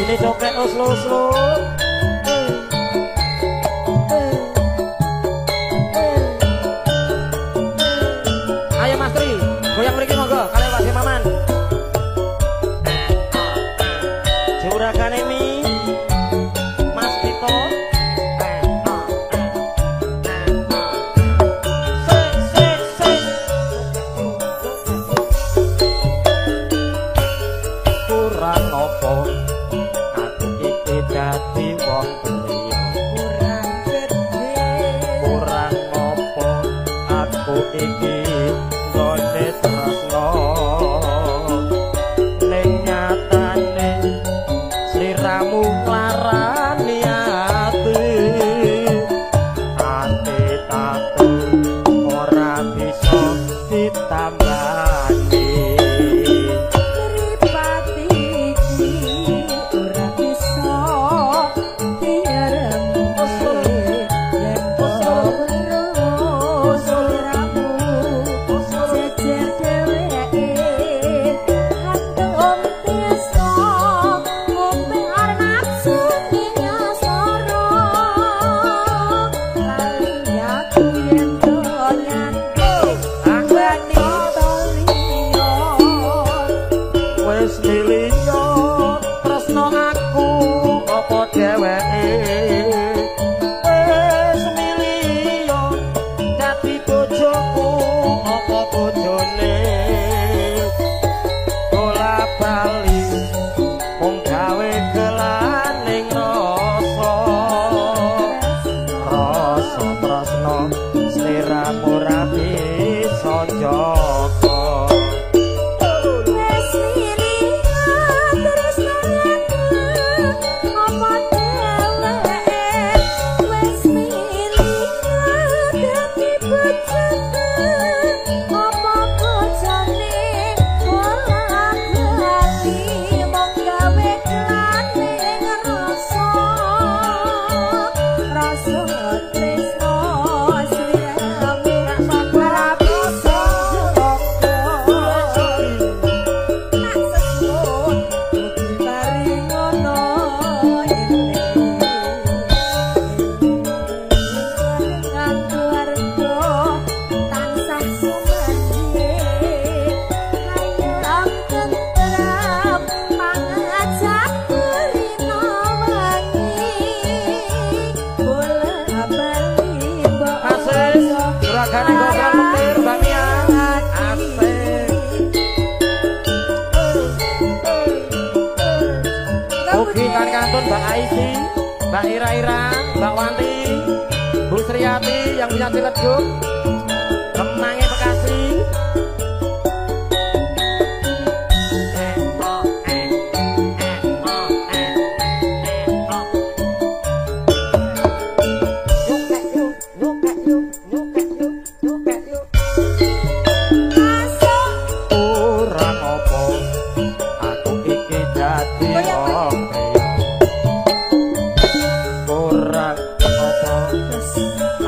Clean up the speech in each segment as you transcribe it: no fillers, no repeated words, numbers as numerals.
Ini cokek oslo-oslo. Ayo Mas Tri, goyang mriki monggo kalian Pak Maman. Juragane mi Mas Tito. Kurang opo aku iki dadi wong liya. Kurang gedhe. Kurang opo aku iki gone tresno. Ning nyatane sliramu nglarani ati. Ati tatu ora bisa ditambani. Wis miliyo tresno aku apa dheweke. Wis miliyo dadi bojoku apa bojone. Bola bali mung gawe gelaning rasa. Rasa tresno sliramu ra bisa jaga. Juragane gosal petir Mbak Mia. Asik. Ugi kan kantun Mbak Aisi, Mbak Ira-Ira, Mbak Wanti, Bu Sriyati yang punya Ciledug, Kemange Bekasi.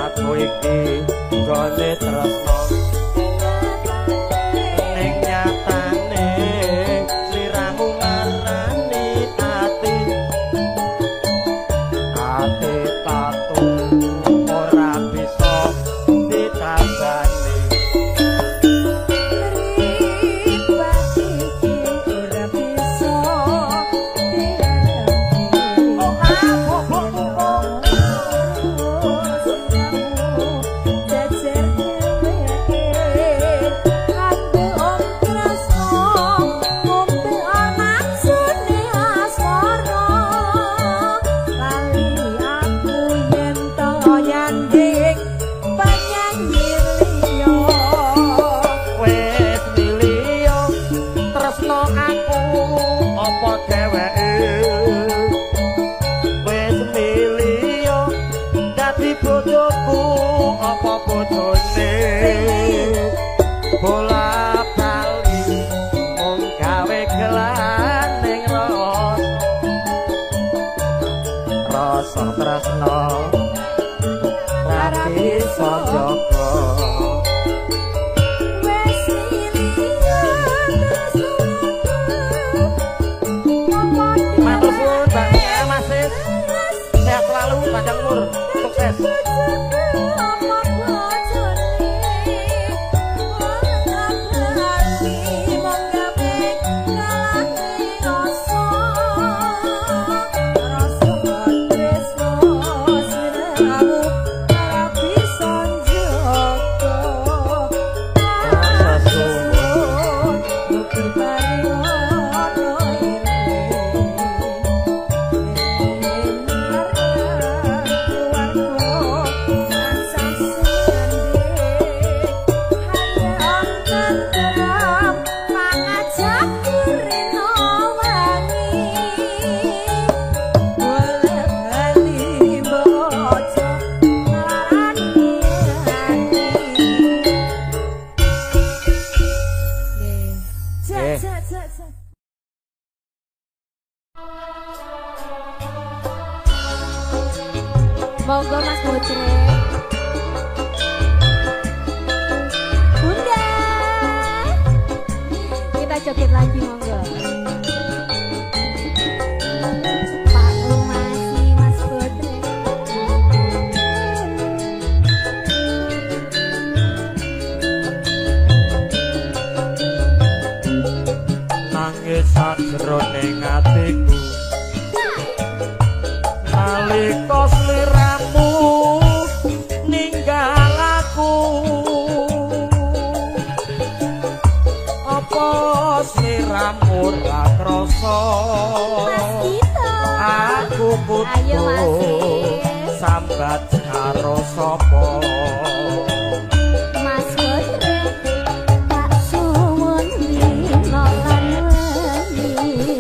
Aku iki gone tresno ning nyatane sliramu ngarani ati. Ati tatu ora bisa ditambani. Monggo Mas Bocre. Bunda. Kita joget lagi monggo. Pak Lumasi Mas Bocre. Nangis sajroning atiku nalika sliramu ninggal aku apa sliramu ora krasa aku butuh sambat karo sapa Mas Bocre tak suwun dina lan wengi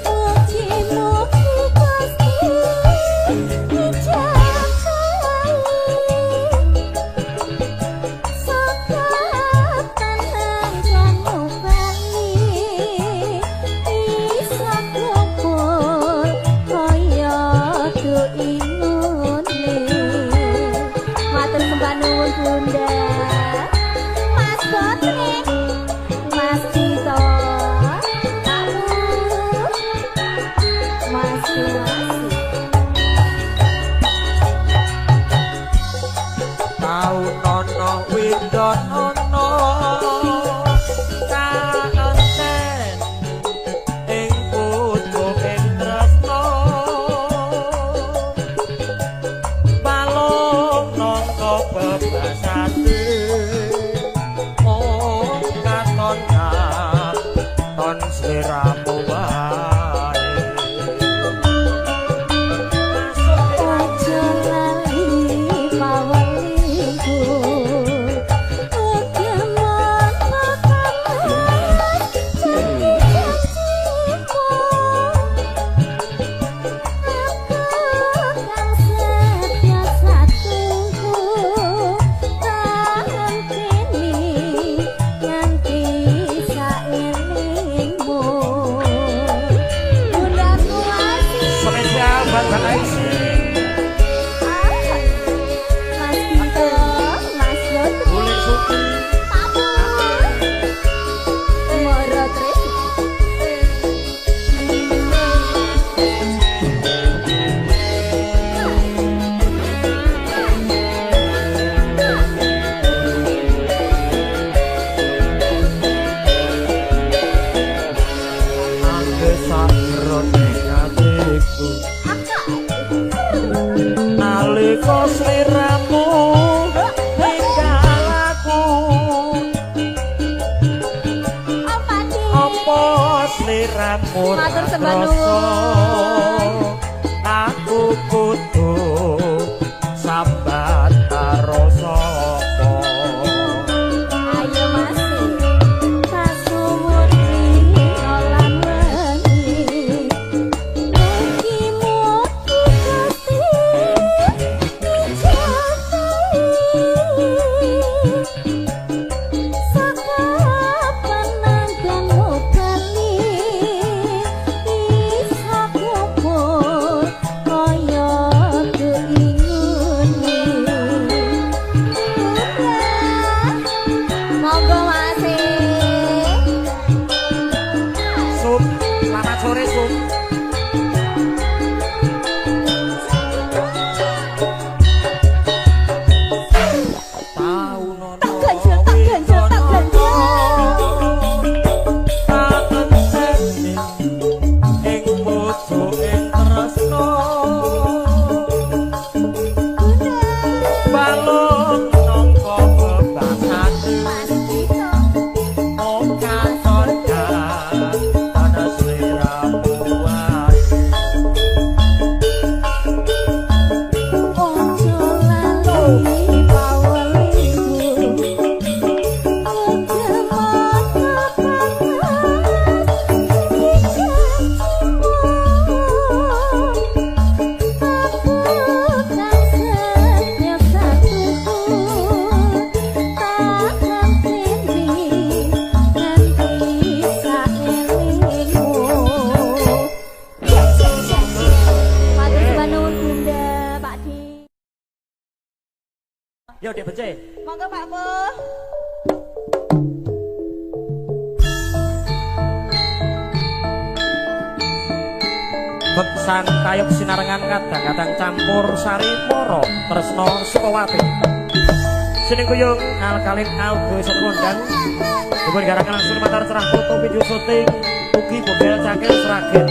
mugi-mugi Gusti Bunda, Mas Bocre, Mas Cito, Mas Suwasi. tau nono windon ono kaenten ing putu ing tresno balung nangka bebasane mung katon katon sliramu wae Aja lali pawaliku, ugi makanan janji-janjimu. Aku kang setia satungku, tahan kini nganti saelingmu. Bundaku asih. spesial buat Bang Aisy Mas Tito, Mas Bocre, Bulik Suki Moro Tris. angge sakroning atiku nalika sliramu ninggal aku apa sliramu Matur sembah rasa nuwun. aku butuh sambat karo sapa Ayo masih kasuwun dina lan wengi mugi-mugi Gusti dijagai sakapan nanggang ngobali Monggo Pak Bu. Beksan kayuk sinarengan kadang-kadang campur sari moro tresno Sukawati. Sini kuyung alkalin auge sekondan. Dipun garakan langsung matar cerah foto video syuting ugi bobel cakil seragen.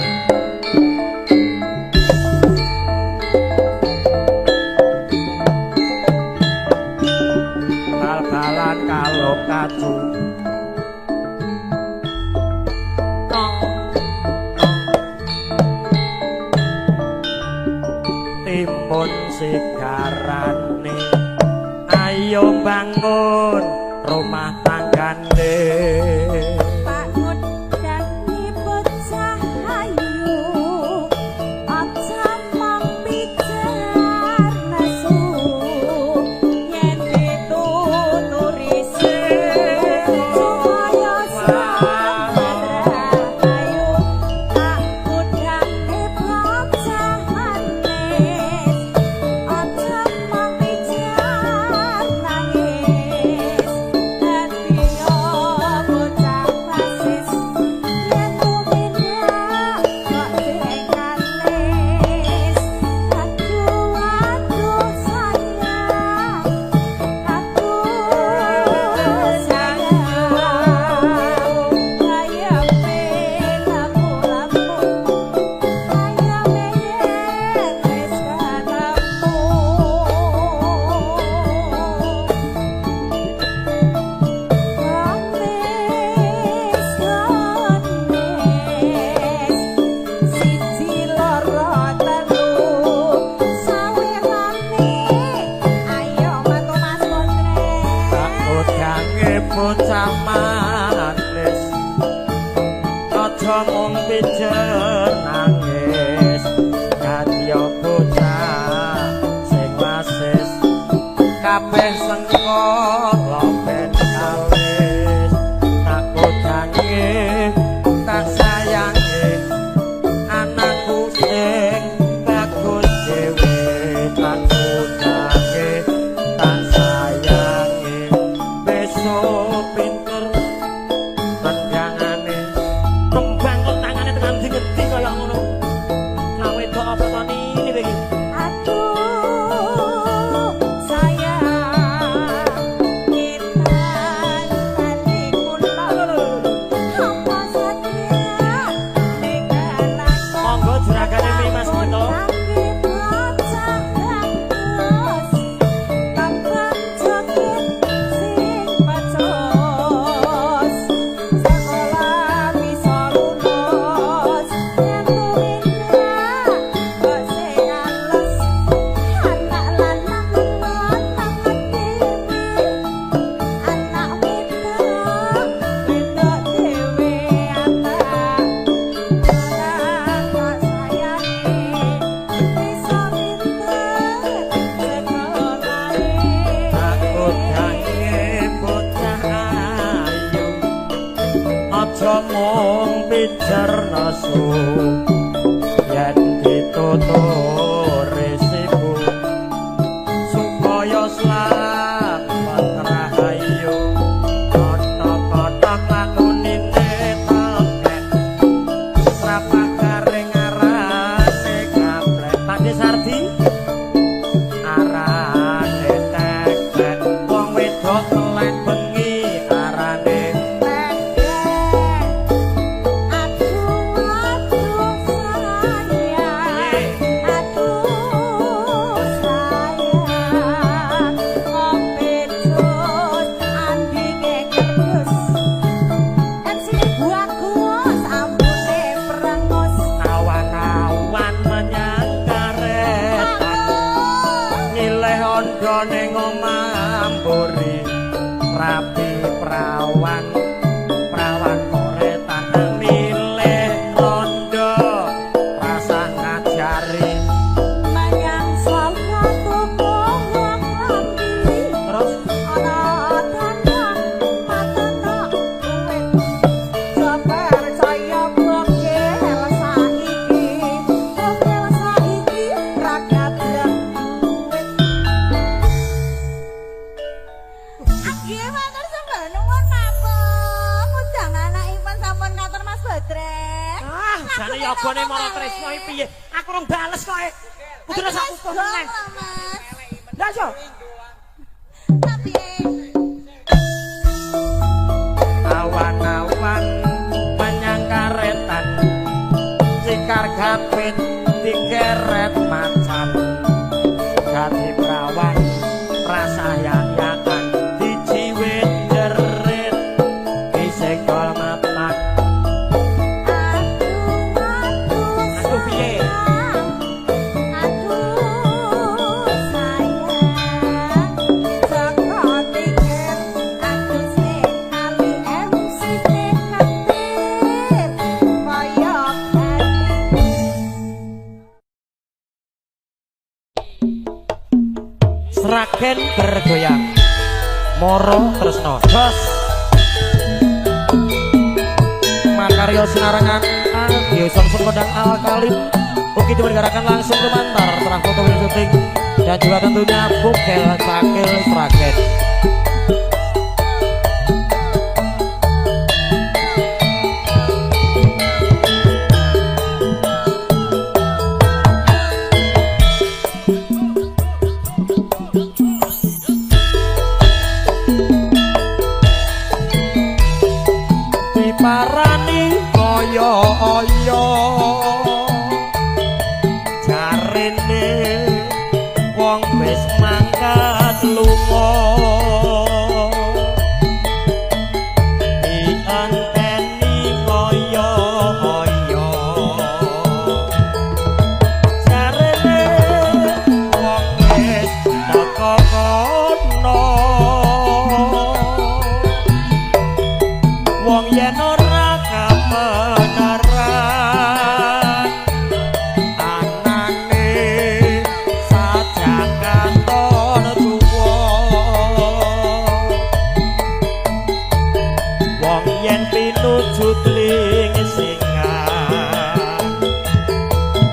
Bal-balan kalung kacu. Timun sigarane ayo bangun rumah tanggane Pak Ngundang bocah ayu aja mong pijar nesu yen dituturi supaya selamat ayu Pak Ngundang bocah manis aja mong pijar nangis hatiyo bocah rasis yen tumindak kok dengkalis aduh aduh sayang aku sayang kayak lampu lampu kayak yen wis ketemu siji loro telu sawetane ayo matu Mas Kontre takut gange bocah manis aja mung pijer nangis kadya bocah sing wasis kabeh sengkala ben kalis takut gange tak sayangi anakku sing bagus dhewe takut gange tak sayangi besok pinter tendangane tembang kok tangane tekan ngendi kaya ngono gawe tok apa to ini iki aduh sayang kita balik pulang apa saja dengan aku monggo juragane mi Mas Bito Tapi bocah bagus Tambang joget sing pecos Sekolah bisa lulus Yen tumindak kok sing ales Anak lanang lengon tangan dewe Anak wedok wedok dewe anak Anak kok sayangi bisa pinter sekolahe takut gange bocah ayu aja mung pijer nesu yen dituturi siku supaya selamat rahayu kotok-kotok lakunine tokek srapak garing arane gaplek Pak Sardi arane tekek wong wedok melek bengi arane aduh aduh sayang aduh sayang ngombe jus andinge kerdus kan sini bagus ambune perengus awan-awan menyang karetan milih ondo ning omah mburi rapi prawan prawan koretan milih ondo rasa ngajari menyang salka tuku wong lambi terus ana dandang matana duit coba percaya bogel saiki ra gablek duit Nggih matur sembah nuwun Kakung. Ujang anakipun sampun ngatur Mas Badrek. Ah, jane yogane Mara Tresno iki piye? Aku rung bales kok. Kudune sak kukuh meneh. Lah yo. Tapi awan-awan menyangkaretan cikar gapit dikeret macan gati prawan rasa yang-yangan dijiwit jerit iseng kol matak aduh piye Sragen bergoyang Moro Tresno Jos Makaryo Sinarangan Aldio Samsun Kodang Alkalin Ugi dimenggarakan langsung lumantar serah foto video syuting dan juga tentunya Bukel Cakil Sragen parani kaya aya jarene wong wis mangkat lunga dianteni kaya aya jarene wong wis teko kono wong yen ora kebenaran anane sajak katon tuwa wong yen pinuju ling singan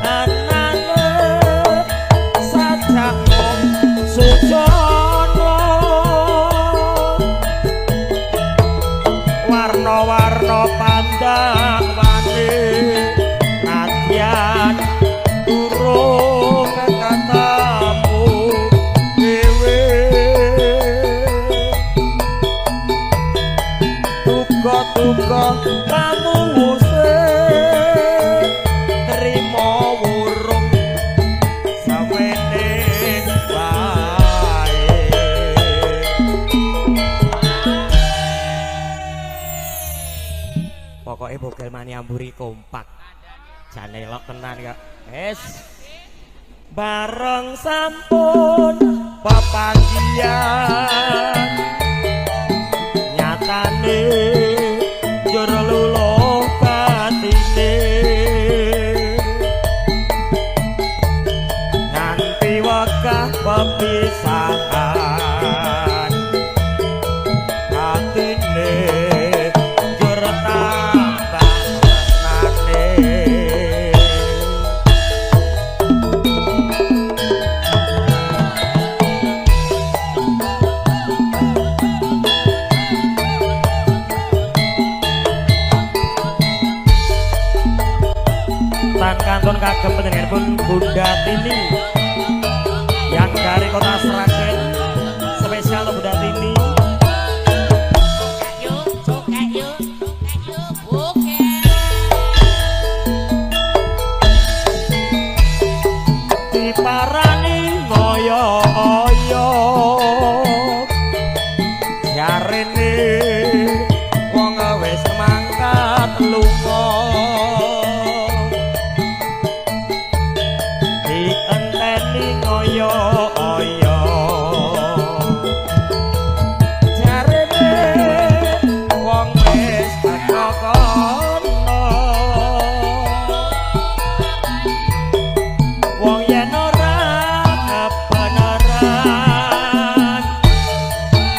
anane sajak sujono warna-warna pandang wani nadyan durung katamu dewe tuga-tuga kamu wusik terima wurung samene wae pokoknya Bogel Mani Amburi kompak jane elok tenan kok wis bareng sampun pepanggian nyatane njur luluh batine nganti wekah pepisahan atine njur tambah tresnane tan kantun kagem panjenenganipun Bunda Tini yang dari kota Sragen spesial untuk Bunda Tini diparani ngoyo-oyo jarene wong wis mangkat lunga dienteni ngoyo-oyo jarene wong wis teko kono wong yen ora kebenaran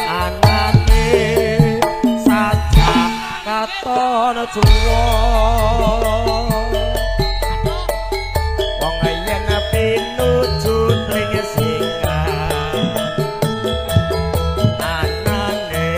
anane sajak katon tuwa wong yen pinuju ring singan anane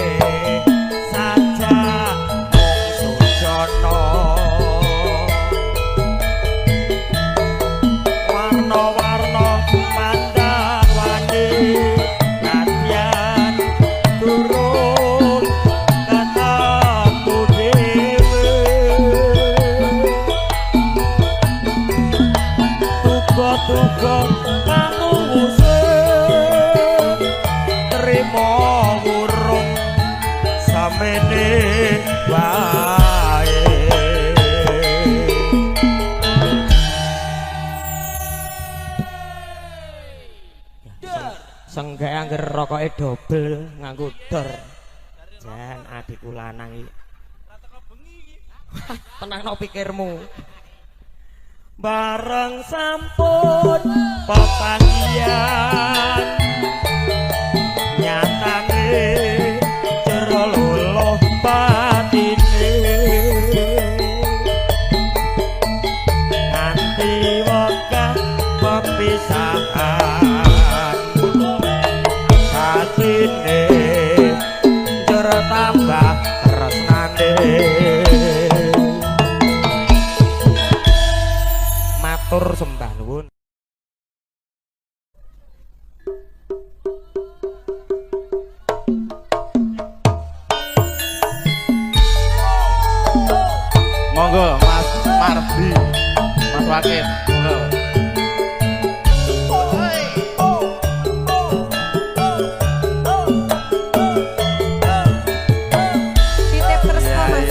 semene wae senggak angger rokoke dobel nganggo dor jan adikku lanang iki tenangno pikirmu bareng sampun pepanggian nyatane jero luluh batine nganti wekah pepisahan katine jero tambah tresnane matur sembah nuwun monggo Mas Mardi Mas Wakil monggo titip Tresno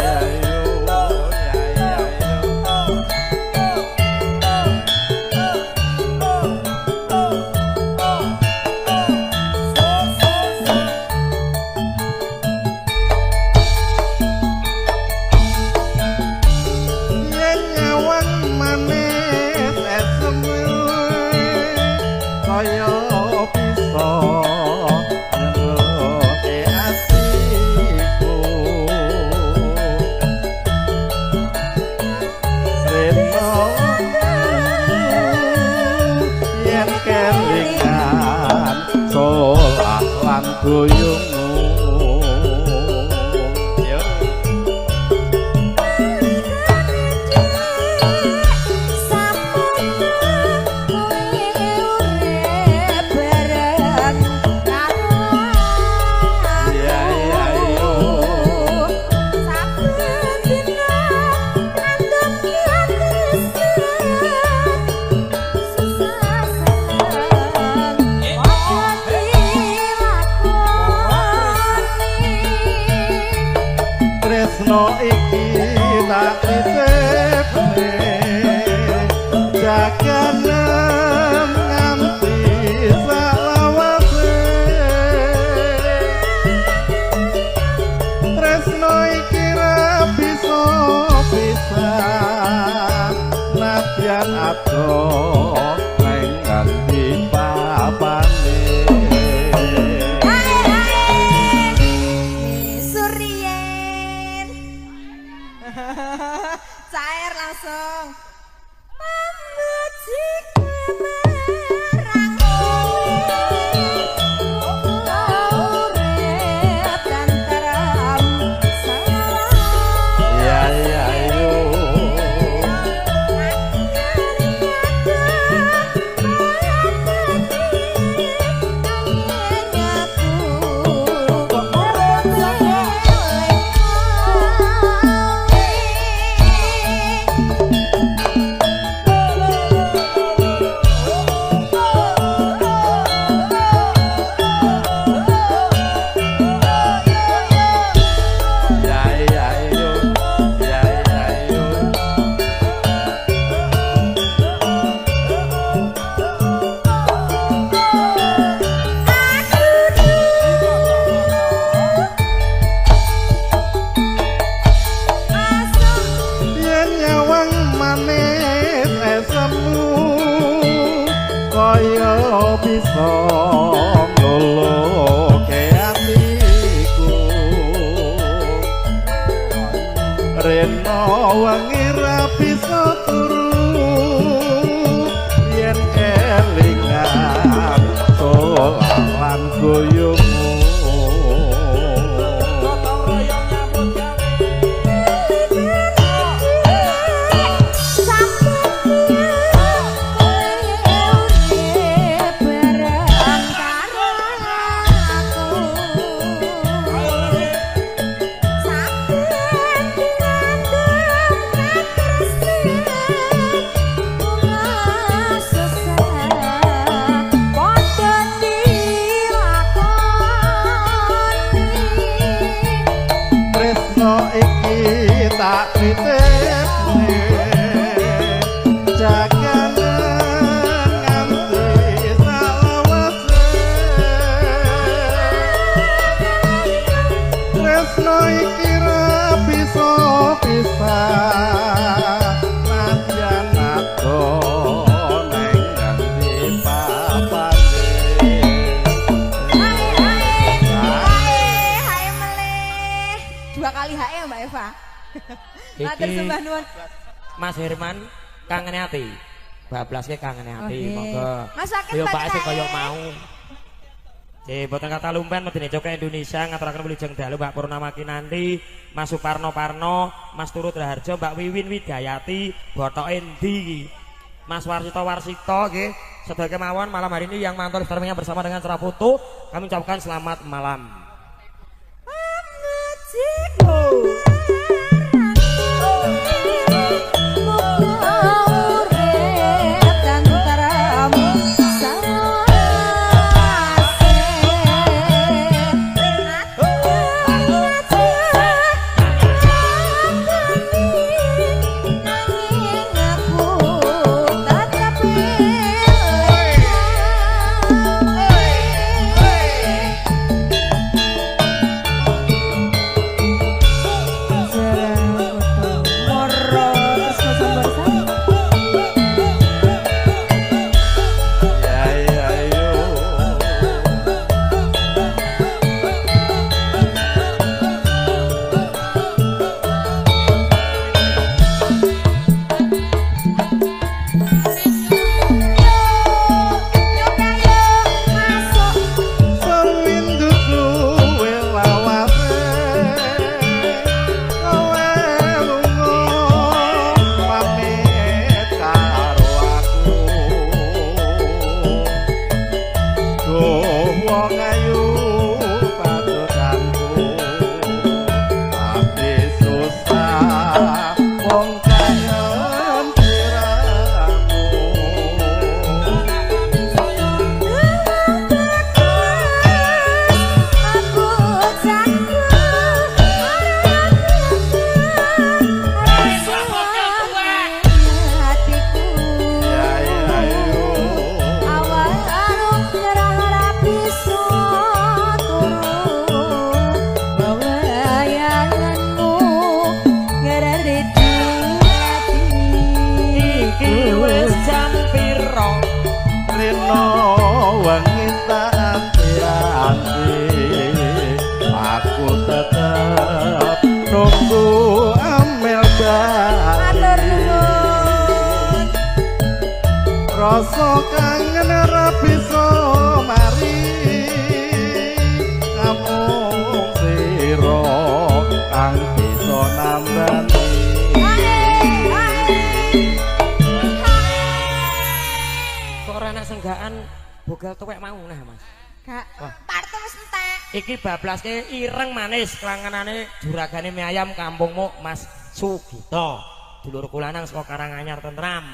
Mas goyongmu yo tresno iki tak titipne jaganem nganti salawase tresno iki ra bisa pisah nadyan adoh nang nganti papane cair langsung bisa ngluluke atiku rena wengi ra bisa turu yen kelingan solan goyongmu tak titipne jaganan nganti salawase tresno iki ra bisa pisah nadyan ado neng nganti papane Hae meleh. Dua kali hae Mbak Eva. Matur sembah nuwun. Mas Herman kangen ati. Bablaske kangen ati, Oke. monggo. Masakin Yo Mbak Pak sing Hae. kaya mau. Boten kata lumpen medeni Jokai Indonesia ngaturaken wilujeng dalu Mbak Purnama Kinanti, Mas Suparno Parno, Mas Turut Raharjo, Mbak Wiwin Widayati, Botok Endi, Mas Warsito Warsito nggih. Sedaya kemawon malam hari ini yang mantap streamingnya bersama dengan Cerah Foto, kami ucapkan selamat malam. Rasa kangen ora bisa mari namung sira kang bisa nambani Kok ora ana senggaan bogal tuwek mau nah Mas. Kak, Wah. partu wis entek. Iki bablaske ireng manis klangenane juragane mie ayam kampungmu Mas Sugito. Dulur kulanang saka Karanganyar Tentram.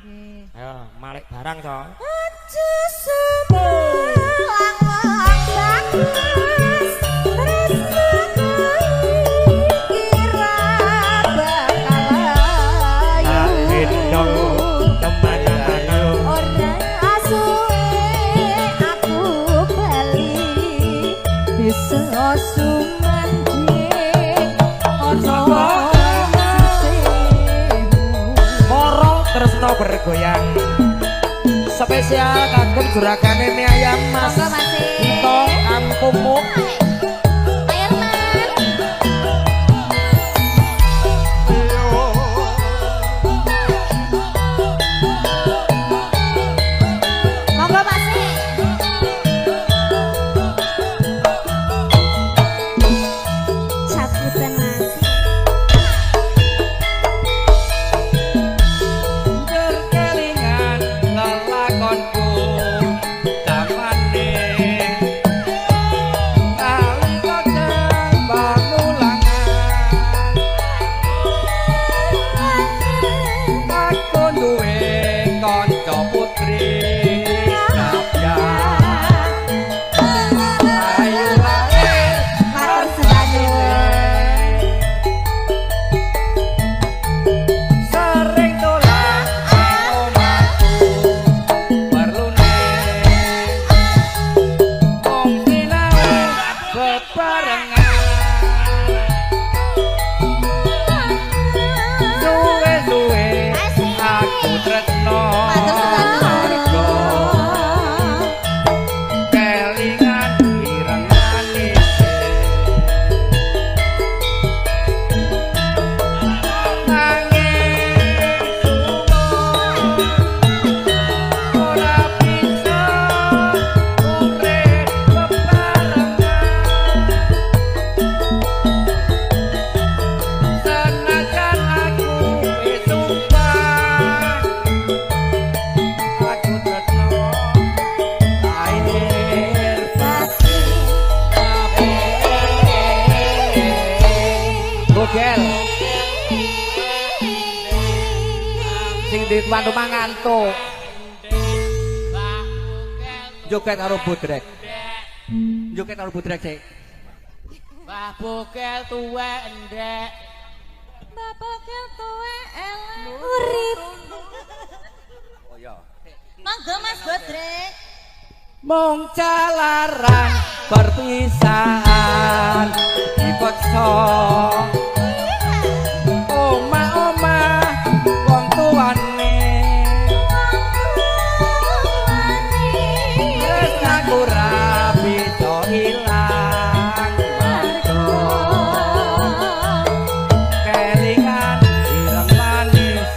Nggih. Ayo malik barang to. Aja sebelang bagus tresno kira bakal Gendong teman ayo. ora asuhe aku bali bisa sumandhe ana Moro tresno bergoyang. Spesial kagem juragane mie ayam Mas Monggo, Mas. Sugito kampungmu. Monggo Mas. Cabutan Mas. Berkelingan lelakonku zamane nalika jembang mulangan aku duwe kanca putri Nabya ayu lae Matur sembah nuwun. bogel. Sing di tuan rumah ngantuk. Joget karo budrek. Joget karo budrek sik. Mbah bogel tuwek ndek. Mbah bogel tuwek elek urip. Oh ya. Monggo Mas Bodrek. Mung calaran perpisahan dipaksa omah-omah wong tuane wis aku ra bisa ilang marga kelingan ireng manis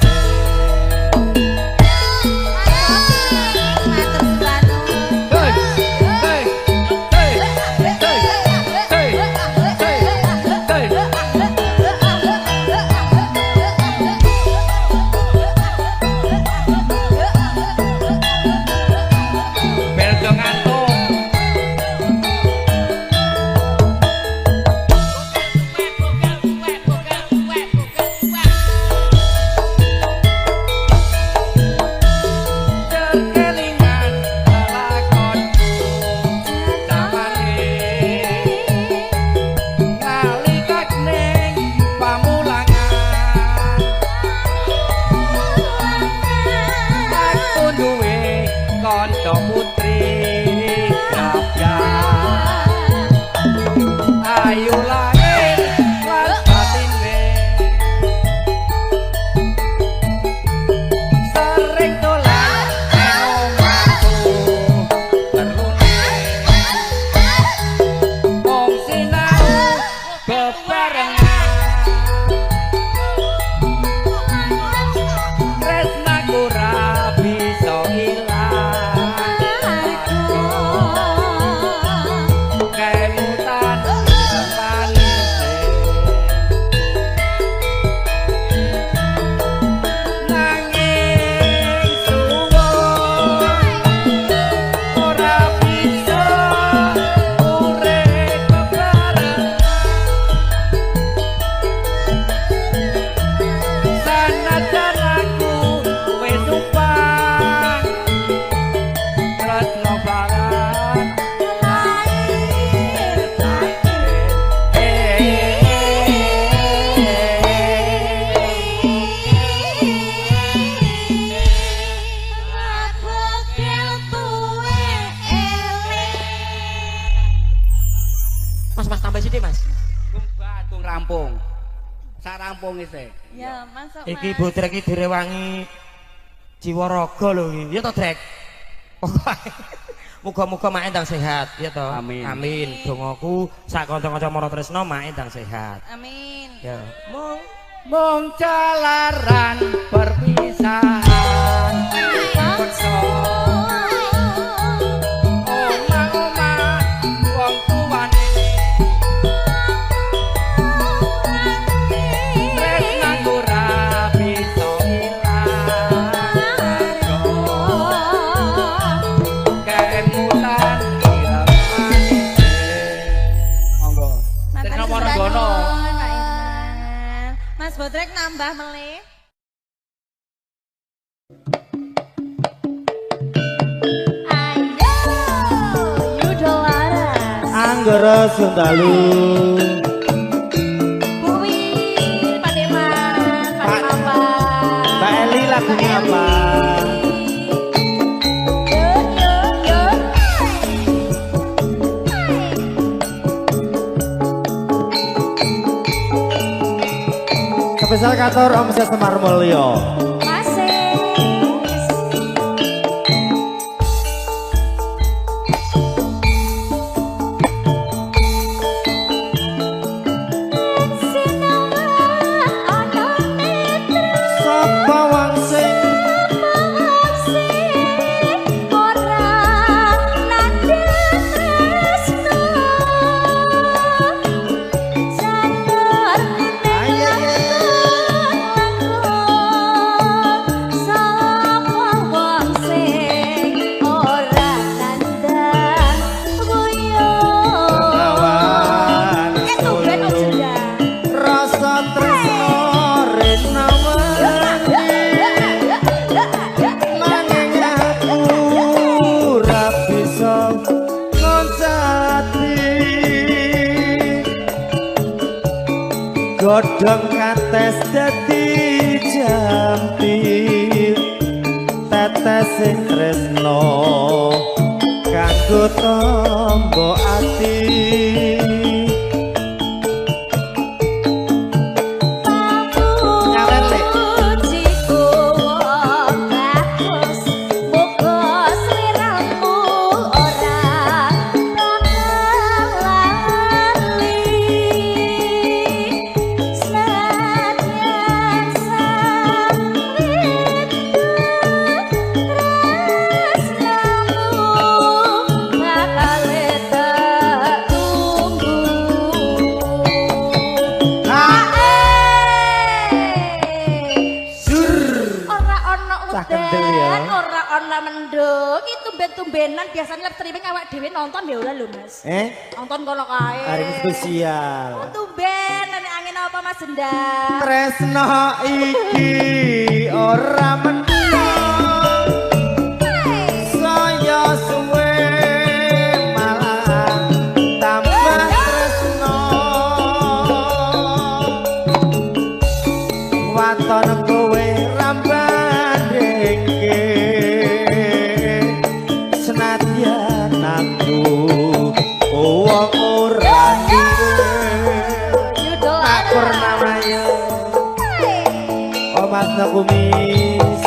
Ya, masuk Mas. Iki Bodrek iki direwangi Jiwaraga lho iki. Ya to, Drek. Muga-muga mak endang sehat, ya to. Amin. Amin. Dongaku sak kanca-kanca Mara Tresna mak endang sehat. Amin. Ya. Mung calaran perpisahan paksa omah-omah wong tuane tresnaku ra bisa ilang kemutan ireng manis monggo Matur Tresna suwun, Margono. Pak Irfan. Mas Bodrek nambah melih. Ayo, Yudo Laras. Anggara Sundalu Buwi, Pak Deman, Pak Papa. Mbak Eli lagunya apa? Yuk, yuk, yuk. Spesial kantor Omset Semar Mulyo. Masih. Sapa wong sing godhong kates dadi jampi tetes sing tresno kanggo tombo ati tumben-tumbenan biasanya live streaming awak dhewe nonton ya ora lho Mas. Nonton kono kae. Hari ini spesial. Tumben nek angin apa Mas Endang? Tresno iki ora mendung. Saya suwe malah tambah tresno. Waton kowe ramban dengke. Wong ora akur namanya Omas no kumis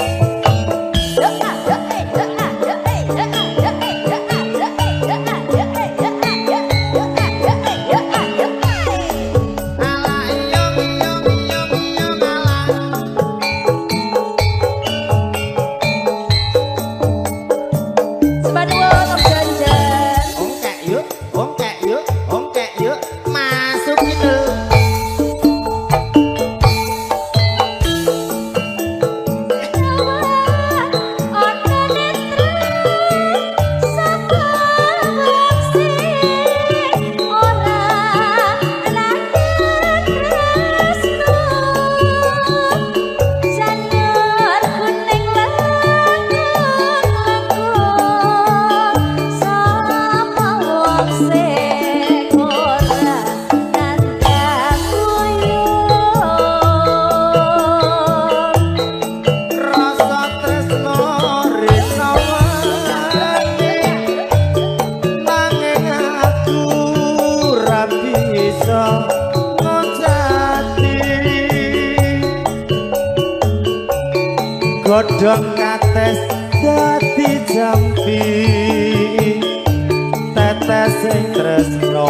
godhong kates dadi jampi tetes sing tresno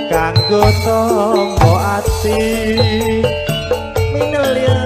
kanggo tombo ati minel ya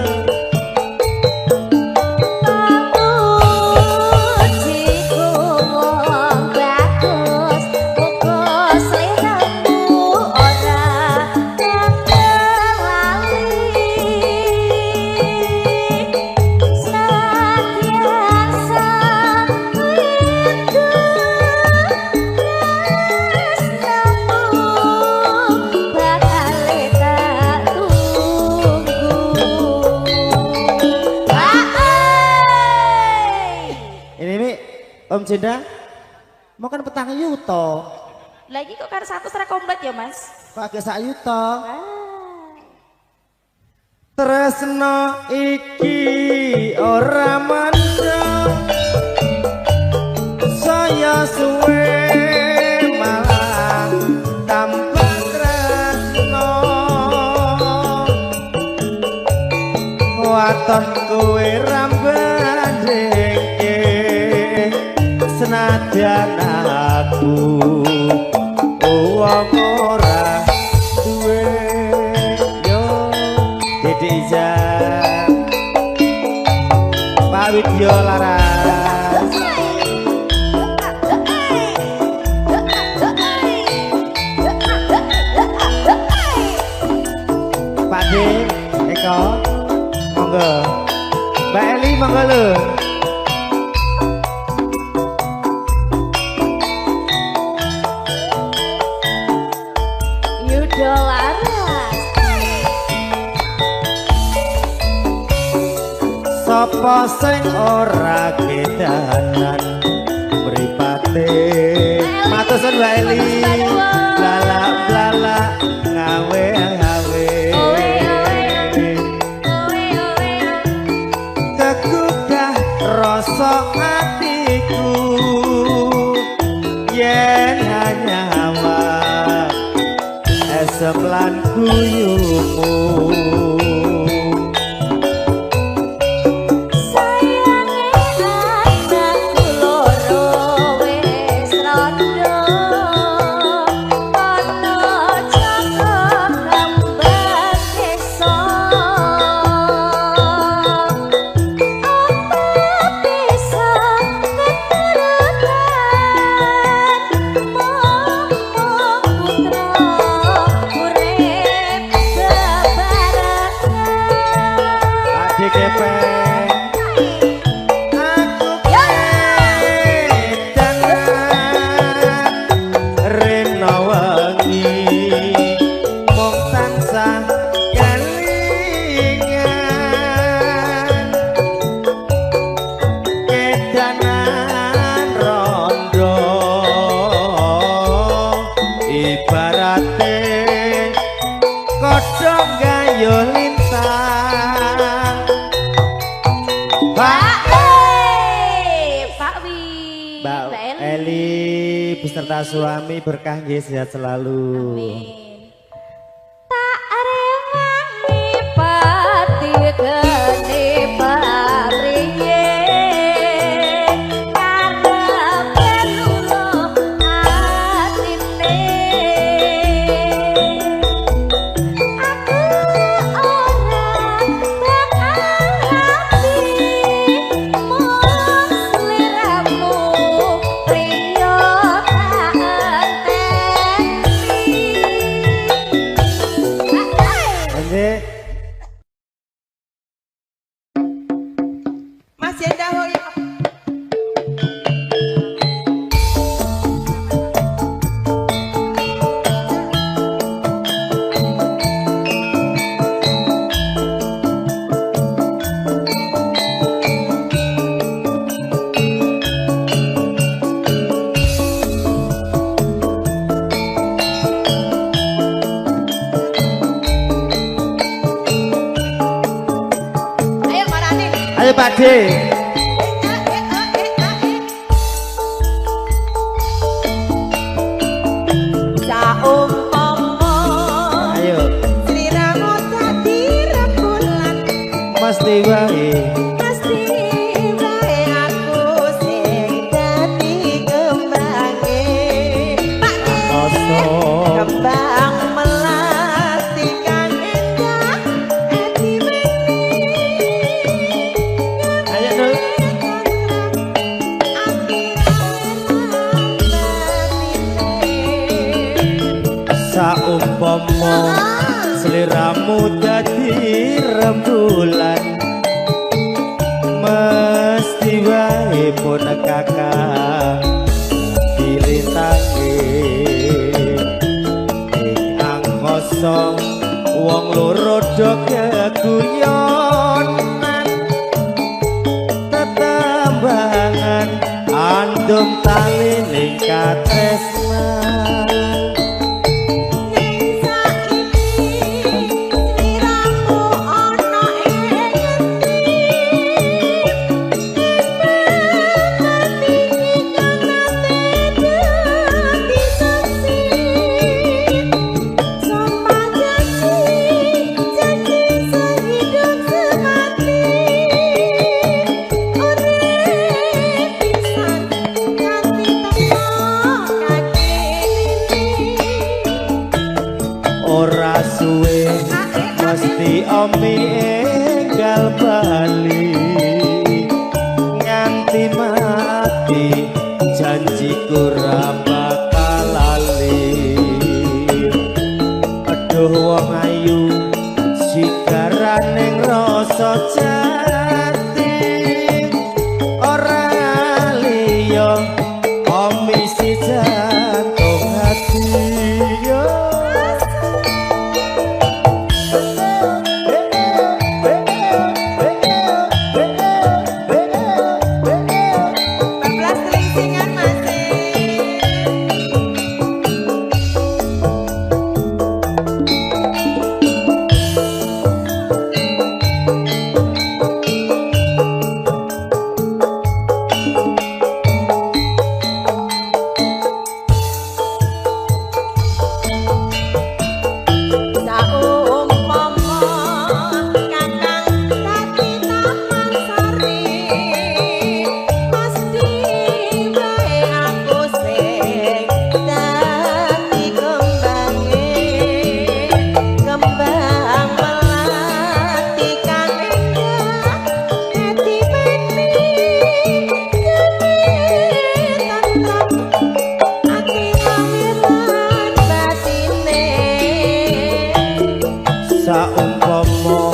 Om Jenda mau kan petang yuto lagi kok kan 100 ra komplit ya Mas pakai sak yuto tresno iki ora mandang saya suwe malah tambah tresno waton kowe ramban dengke senadyan aku wong ora duwe yo Dede Iza Pak Widyo Laras Pak D Eko monggo Mbak Eli monggo lho sapa sing ora kedanan mripate matur suwun Mbak Eli blalak-blalak ngawe-ngawe lan guyumu beserta suami berkah nggih sehat selalu. Amin. Tak rewangi pati geni pabriye karep peluluh atine aku ora bakal hati mung sliramu priyo Mas Jenda Hoyo. Ayo Pak D. Ayo Sliramu dadi rembulan mesti wae mesti wae aku sing dadi kembangé Pak kembang melati kang endah ati ayo Dul saumpama sliramu dadi rembulan mesti wae pun kakak dilintangi ing angkasa wong loro do keguyonan tetembangan andum tali ning katresnan ora suwe mesti omi enggal bali nganti mati janjiku ora bakal lali aduh wong ayu sigarane rasa jati ora liya omi si jantung hati yo saumpama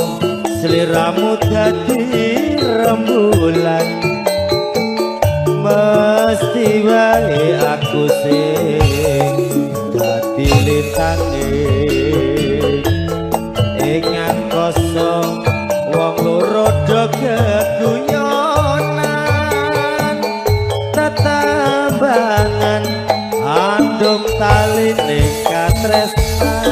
sliramu dadi rembulan mesti wae aku sing dadi lintange ing angkasa wong loro do geguyonan tetambangan andum taline katresnan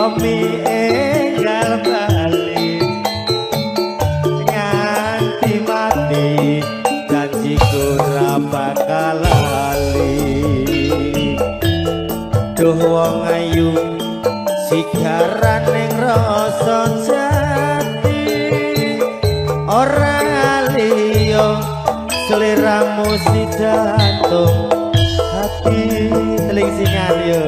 omi enggal bali nganti mati janjiku ora bakal lali duh wong ayu sigaran ning rasa jati ora liya seliramu sidantung hati teling singan yo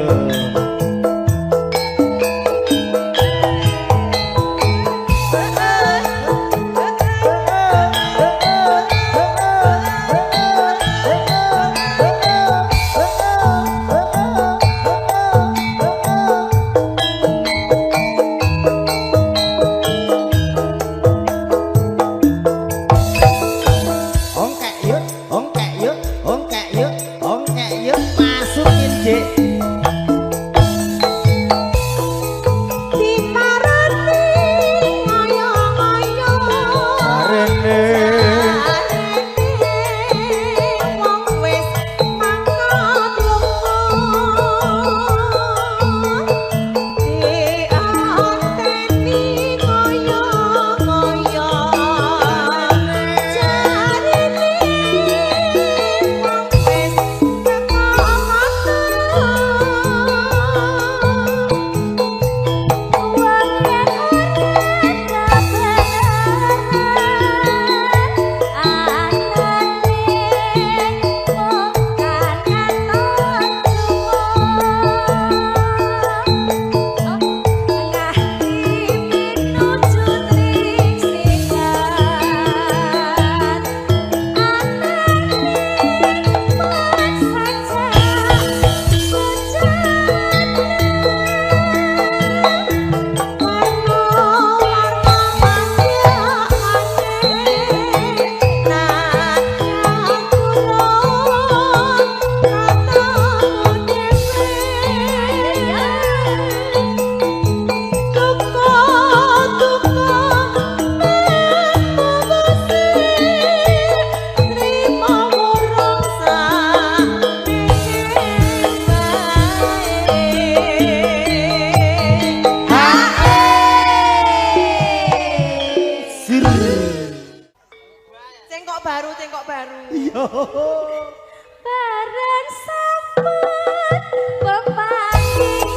bareng sampun pepanggihan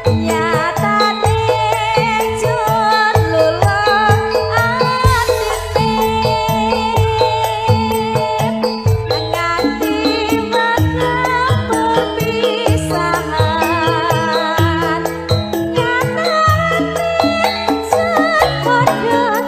nyatane jur lulur atine nganti bakal perpisahan nyatane jur padha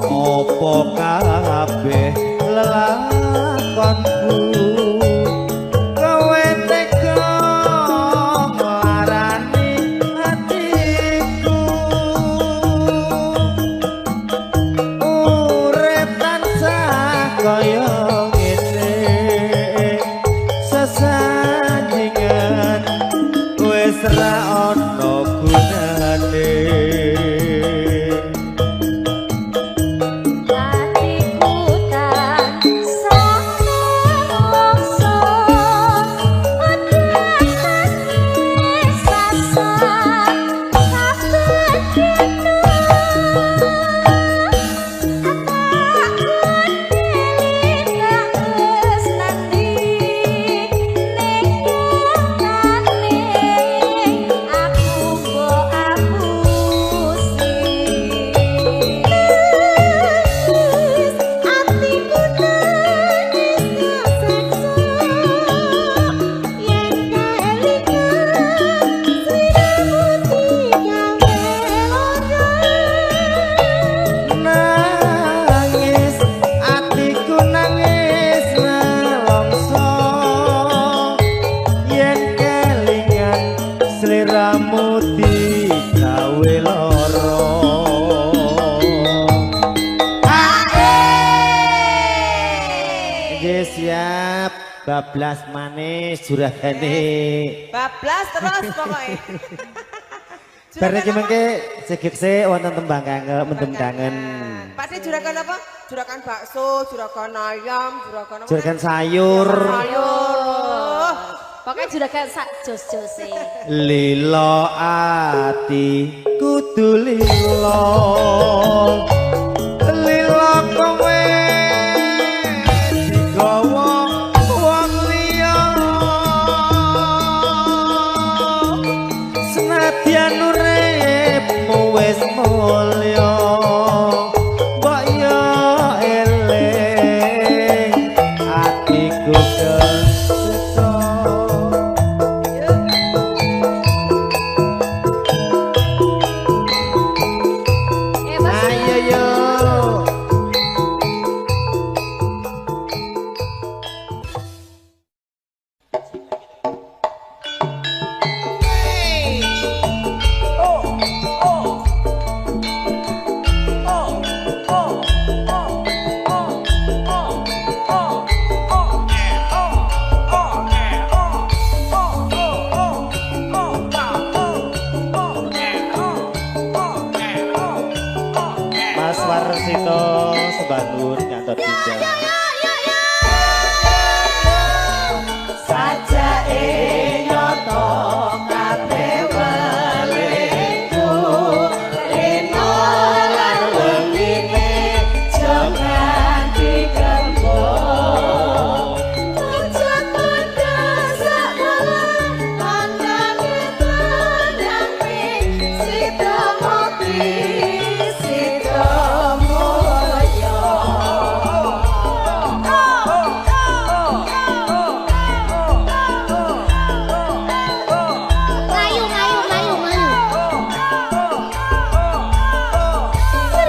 opo kabeh lelakonku kowe tega nglarani atiku urip siap. Bablas manis juragane. Bablas terus pokoknya. Bar iki mengke sigitse wonten tembang kangge mendem kangen. Pakde juragan apa? Juragan bakso, juragan ayam, juragan apa? Juragan sayur. Sayur. Pokoknya juragan sak jos-jose. Lilo ati kudu lilo. Lilo kowe digawa wong liya. Senadyan uripmu wis mulya. Mbok yo eling atiku kesuto. Ayo yo. Mas Warsito Sebangun ngantor pinjam. Sajake nyoto kabeh welingku rena lan wengine jangan digembok aja padha sakala pandane pandane sida mati sida moyo. Mayu, mayu, mayu, mayu.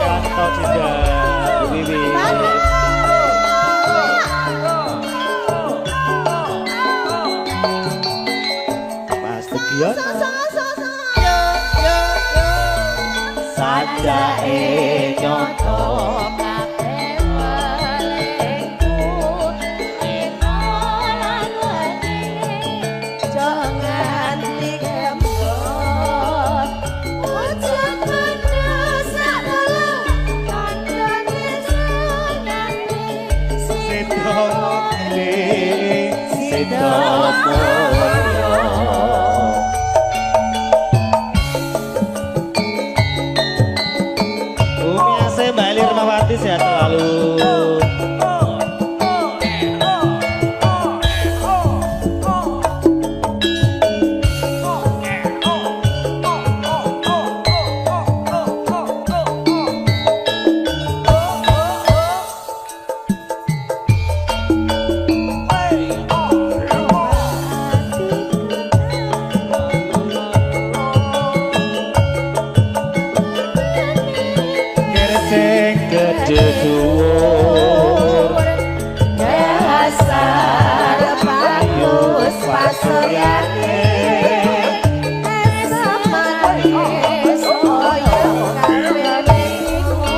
Yanto Cinta Wiwi. Mas Sugiono. Sajake nyoto Kabeh welingku rena lan wengine Jangan digembok aja padha sakala pandane sunane Sito Mili Sito Moyo. Umi Ase Mbak Eli Rumahwati sehat selalu. Kersing gede dhuwur. dasar bagus pasoyane semanis koyo kabeh ketemu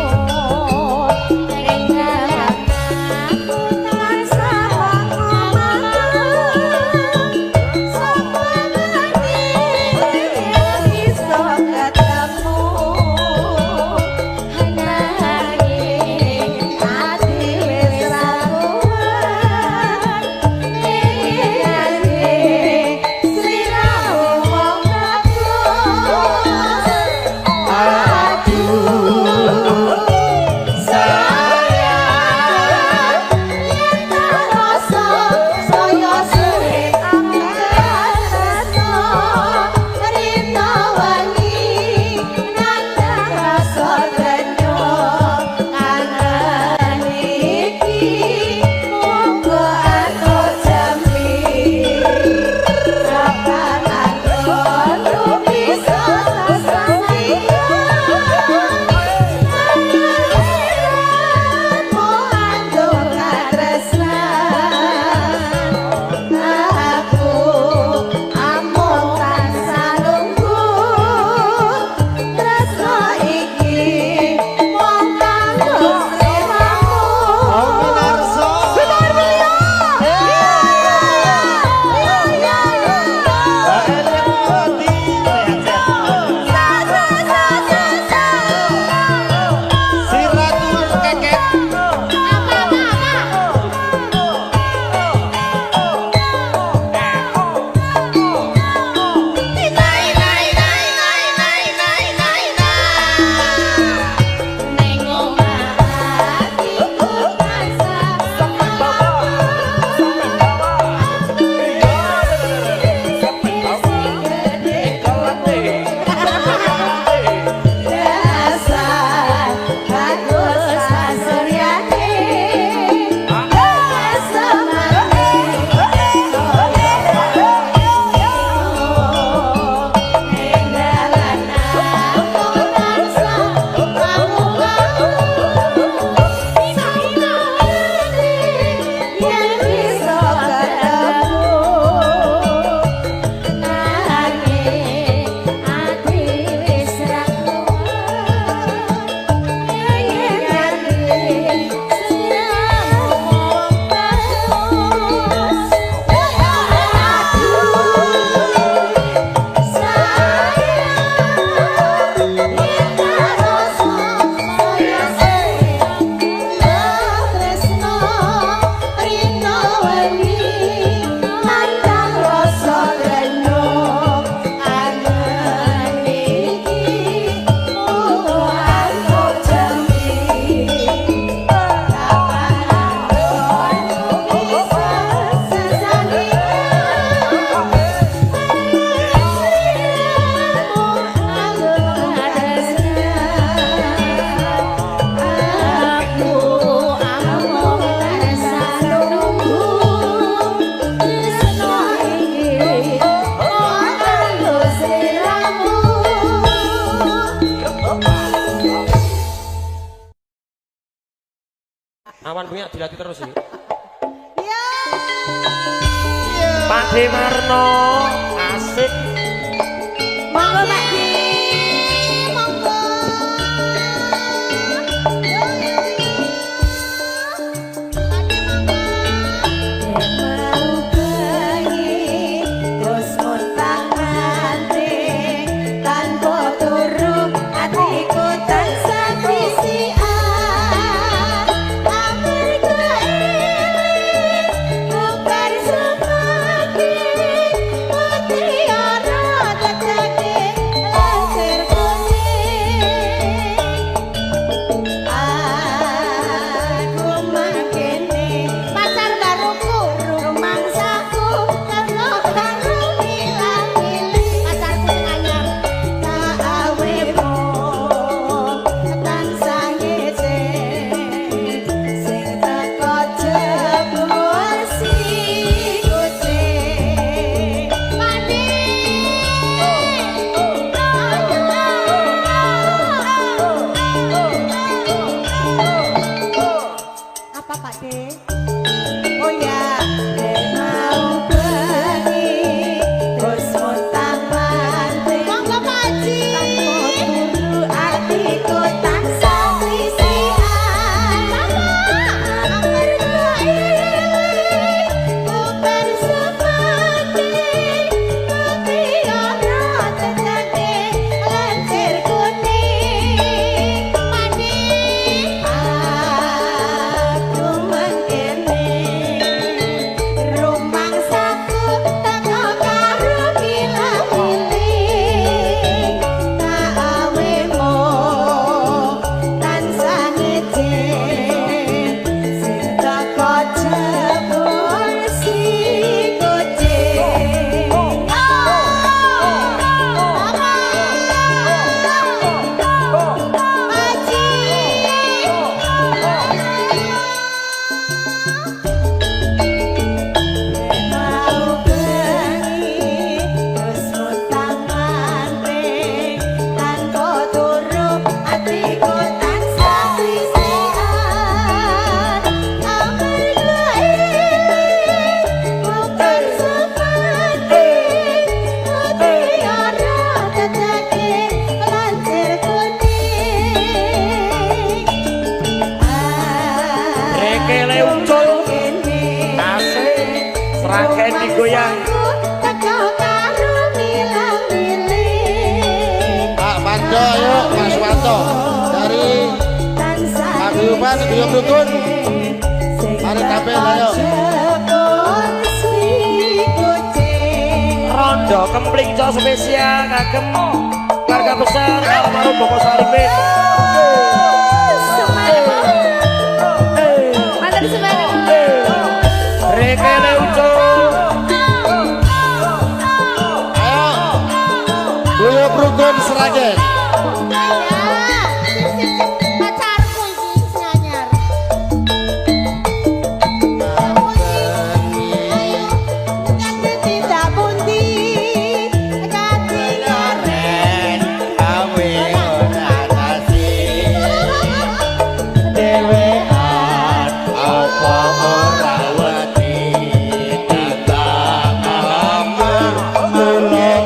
Awan punya dilatih terus sih. Ya. Pak Demarno asik. Monggo Pak Di. Monggo. Yo yo yo. Mau bengi terus montang manting tanpa turu atiku tansah pisian amarga eling bubar semati mutiara tetake lansir kuning aku makene pacar baruku rumangsaku karena karo milah-milih pacarku sing anyar tak awemu tansah ngece sing teko jebul si kucing Padi apa Pak De? Oh ya, mau bengi terus montang manting. Monggo Pak Ji. Tanpa turu atiku tansah pisian. Amarga eling bubar semati mutiara tetake lansir kuning. Padi aku mengkene rumangsaku teko karo milah-milih tak awemu tansah ngecek sing teko jebul si kucing mau bengi terus montang manting tanpa turu atiku tansah pisian amarga eling bubar semati mutiara tetake lansir kuning Rekele ucul asik. Seragen digoyang. teko karo milah-milih Pak Pando yuk Mas Wanto dari Paguyuban Guyub Rukun. Mari tampil, ayo. Rondo kempling co spesial kagem keluarga besar almarhum Bapak Salimin. Matur semangat. Rekele ucul. Ayo Guyub Rukun Seragen. Pacarku iki sing anyar. Ayo, kate tidak pundi, kate ngaren. Awe ora nasi dewean apa ora wedi tentang amar mulai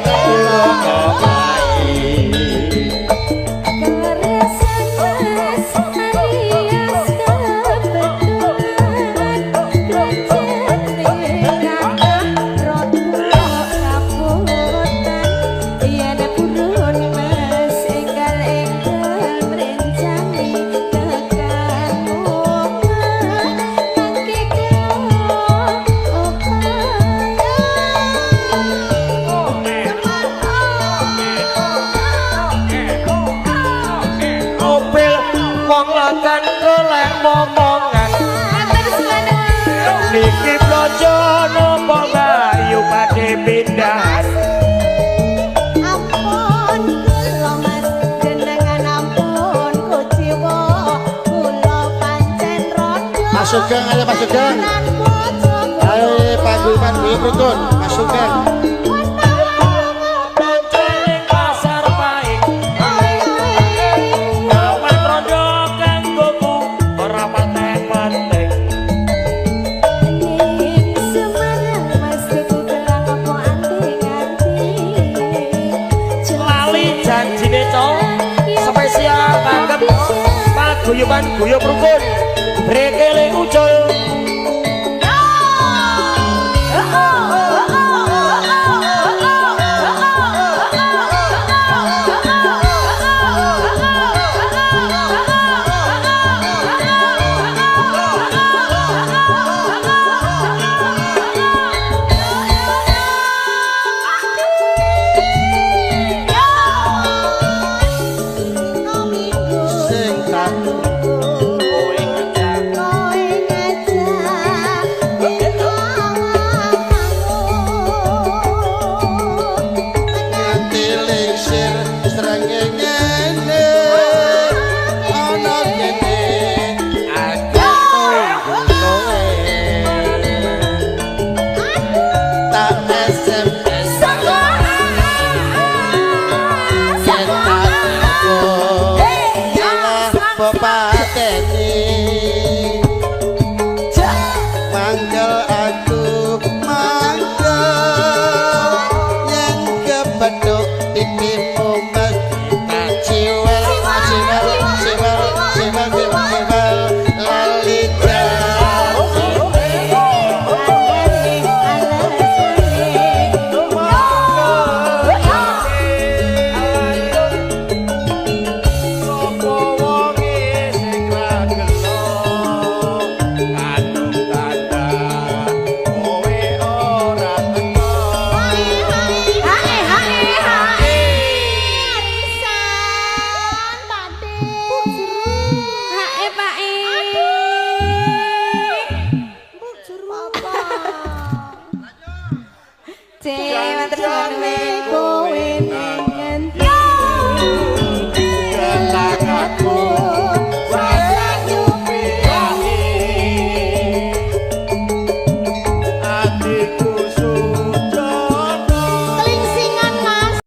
Mobil wong lakan golek momongan. Niki blojo nopo bayu pade pindah. Ampun kula Mas jenengan ampun kuciwa kula pancen rodo. Mas Sugeng, ayo Mas Sugeng. Ayo Paguyuban Guyub Rukun Mas Sugeng. Bonceng pasar paing. Awan rondo kanggoku ora patek-patek. paguyuban guyub rukun brekele ucul Matur nuwun.